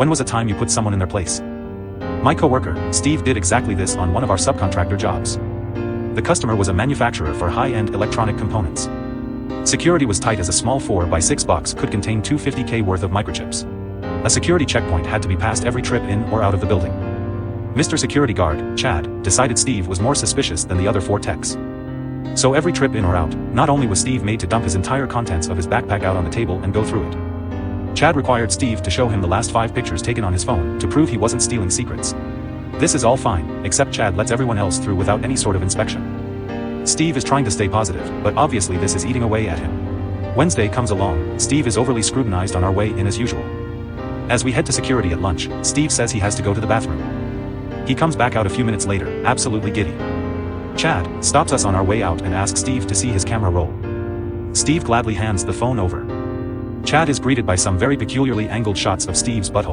When was a time you put someone in their place? My coworker, Steve, did exactly this on one of our subcontractor jobs. The customer was a manufacturer for high-end electronic components. Security was tight as a small 4x6 box could contain 250K worth of microchips. A security checkpoint had to be passed every trip in or out of the building. Mr. Security Guard, Chad, decided Steve was more suspicious than the other 4 techs. So every trip in or out, not only was Steve made to dump his entire contents of his backpack out on the table and go through it. Chad required Steve to show him the last 5 pictures taken on his phone to prove he wasn't stealing secrets. This is all fine, except Chad lets everyone else through without any sort of inspection. Steve is trying to stay positive, but obviously this is eating away at him. Wednesday comes along, Steve is overly scrutinized on our way in as usual. As we head to security at lunch, Steve says he has to go to the bathroom. He comes back out a few minutes later, absolutely giddy. Chad stops us on our way out and asks Steve to see his camera roll. Steve gladly hands the phone over. Chad is greeted by some very peculiarly angled shots of Steve's butthole.